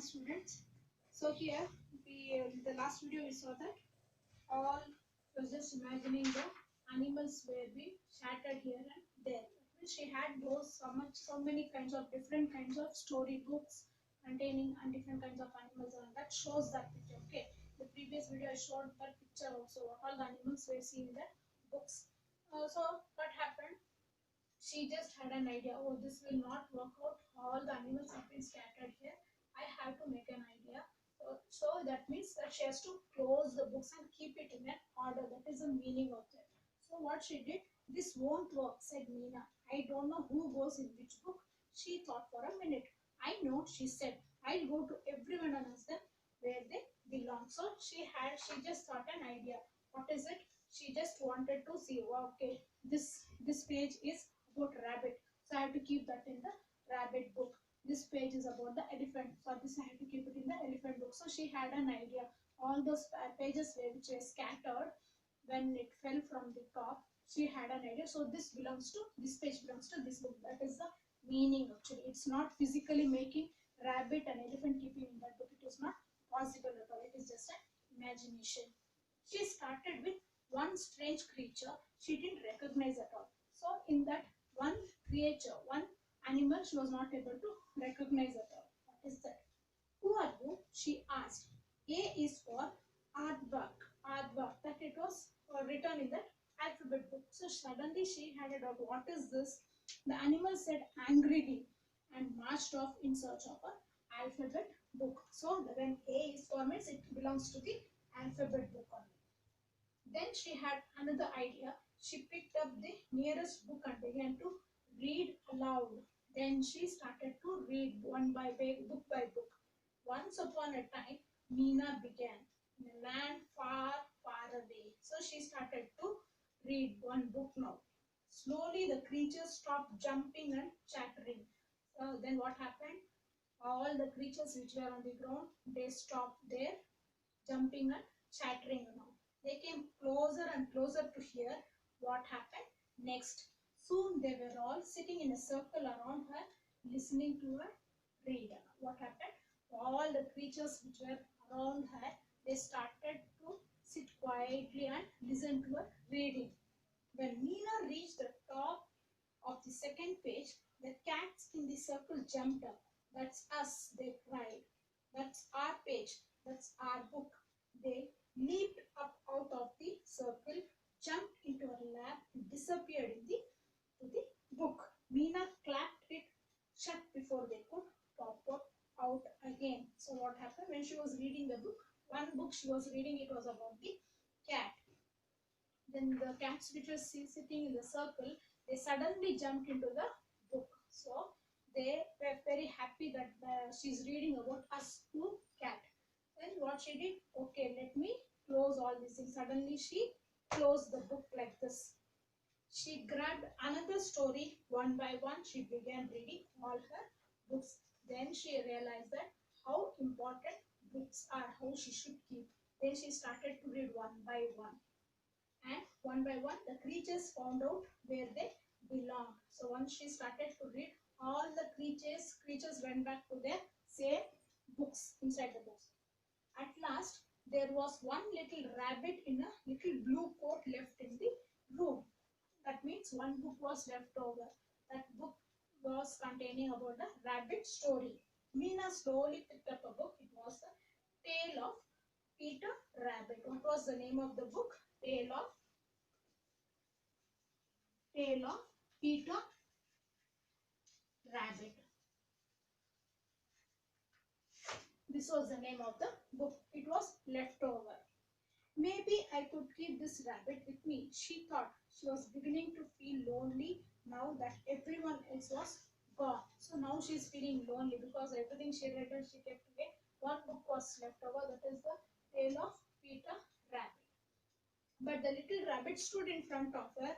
students. So here we the last video we saw that all was just imagining the animals were being shattered here and there. She had those so many kinds of different kinds of story books containing and different kinds of animals, and that shows that picture. Okay, the previous video I showed that picture also what all the animals were seen in the books. So what happened? She just had an idea. Oh, this will not work out. All the animals have been scattered here. I have to make an idea. So that means that she has to close the books and keep it in an order. That is the meaning of that. So what she did, this won't work, said Meena. I don't know who goes in which book. She thought for a minute. I know, she said. I'll go to everyone and ask them where they belong. So she just thought an idea. What is it? She just wanted to see. Wow, okay, this page is about rabbit, so I have to keep that in the rabbit book. This page is about the elephant, so this I have to keep it in the elephant book. So she had an idea. All those pages which were scattered when it fell from the top, she had an idea. So this page belongs to this book. That is the meaning actually. It's not physically making rabbit and elephant keeping in that book. It is not possible at all. It is just an imagination. She started with one strange creature she didn't recognize at all. So in that one creature, one animal she was not able to recognize at all. What is that? Who are you? She asked. A is for aardvark. Aardvark. That it was written in that alphabet book. So suddenly she had a doubt. What is this? The animal said angrily and marched off in search of a alphabet book. So when A is for means it belongs to the alphabet book only. Then she had another idea. She picked up the nearest book and began to read aloud. Then she started to read book by book. Once upon a time, Meena began in a land far, far away. So she started to read one book now. Slowly, the creatures stopped jumping and chattering. So then what happened? All the creatures which were on the ground, they stopped their jumping and chattering now. They came closer and closer to hear what happened next. Soon they were all sitting in a circle around her, listening to her read. What happened? All the creatures which were around her, they started to sit quietly and listen to her reading. When Meena reached the top of the second page, the cats in the circle jumped up. That's us, they cried. That's our page. That's our book. They leaped up out of the circle, jumped into her lap, and disappeared to the book. Meena clapped it shut before they could pop up out again. So what happened when she was reading the book? One book she was reading, it was about the cat. Then the cats which were sitting in the circle, they suddenly jumped into the book. So they were very happy that she's reading about us to cat. Then what she did? Okay, let me close all these things. Suddenly she closed the book like this. She grabbed another story one by one. She began reading all her books. Then she realized that how important books are, how she should keep. Then she started to read one by one. And one by one, the creatures found out where they belonged. So once she started to read, all the creatures went back to their same books, inside the books. At last, there was one little rabbit in a little blue coat left in the room. That means one book was left over. That book was containing about the rabbit story. Meena slowly picked up a book. It was the Tale of Peter Rabbit. What was the name of the book? Tale of Peter Rabbit. This was the name of the book. It was left over. Maybe I could keep this rabbit with me, she thought. She was beginning to feel lonely now that everyone else was gone. So now she is feeling lonely because everything she read and she kept away. One book was left over, that is the Tale of Peter Rabbit. But the little rabbit stood in front of her,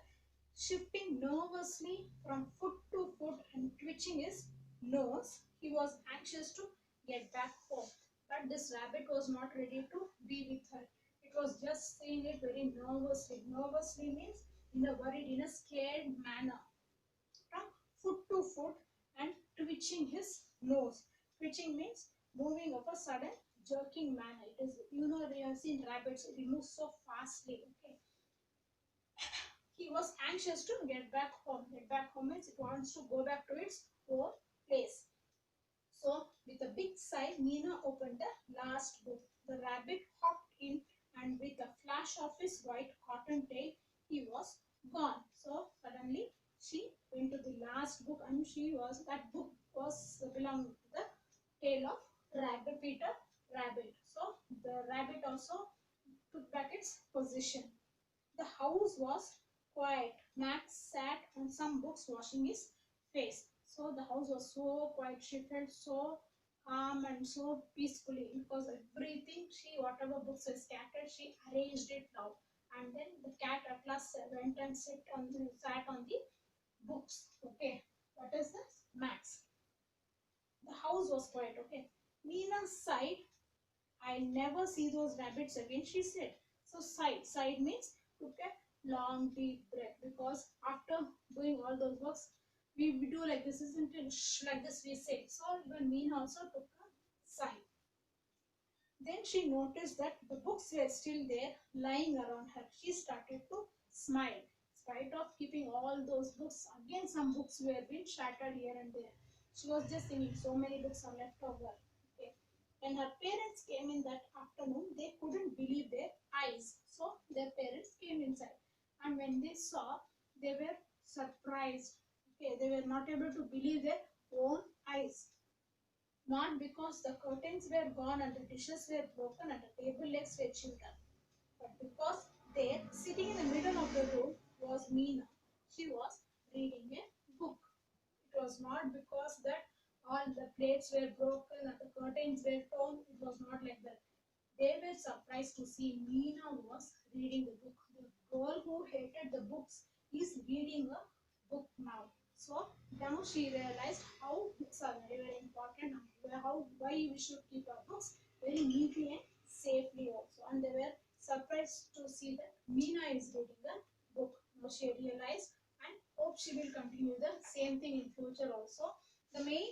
shifting nervously from foot to foot and twitching his nose. He was anxious to get back home. But this rabbit was not ready to be with her. It was just saying it very nervously. Nervously means in a worried, in a scared manner. From foot to foot and twitching his nose. Twitching means moving of a sudden jerking manner. It is, you know, we have seen rabbits, it moves so fastly. Okay. He was anxious to get back home. Get back home means it wants to go back to its own place. So, with a big sigh, Nina opened the last book. The rabbit hopped in, and with a flash of his white cotton tail, he was gone. So, suddenly she went to the last book, and that book was belonging to the tale of Rabbit Peter Rabbit. So, the rabbit also took back its position. The house was quiet. Max sat on some books washing his face. So the house was so quiet. She felt so calm and so peacefully because everything whatever books were scattered, she arranged it now. And then the cat at last went and sat on the books. Okay, what is this? Max. The house was quiet. Okay, Nina sighed. I never see those rabbits again, she said. So side means took a long deep breath because after doing all those works, we do like this, isn't it? Shh, like this we say. So even Meena also took a sigh. Then she noticed that the books were still there lying around her. She started to smile. In spite of keeping all those books, again some books were being shattered here and there. She was just thinking so many books are left over. Okay. When her parents came in that afternoon, they couldn't believe their eyes. So their parents came inside. And when they saw, they were surprised. Okay, they were not able to believe their own eyes. Not because the curtains were gone and the dishes were broken and the table legs were chewed up, but because there, sitting in the middle of the room, was Meena. She was reading a book. It was not because that all the plates were broken and the curtains were torn. It was not like that. They were surprised to see Meena was reading the book. The girl who hated the books is reading a book now. So now she realized how books are very, very important and why we should keep our books very neatly and safely also. And they were surprised to see that Meena is reading the book. Now she realized and hope she will continue the same thing in future also. The main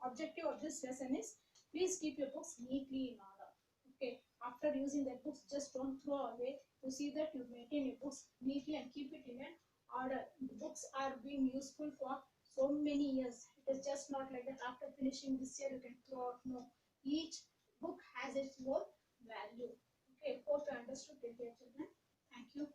objective of this lesson is please keep your books neatly in order. Okay, after using that books, just don't throw away. To see that you maintain your books neatly and keep it in an order. The books are being useful for so many years. It is just not like that after finishing this year you can throw out. No, each book has its own value. Okay, hope you understood it, dear children. Thank you.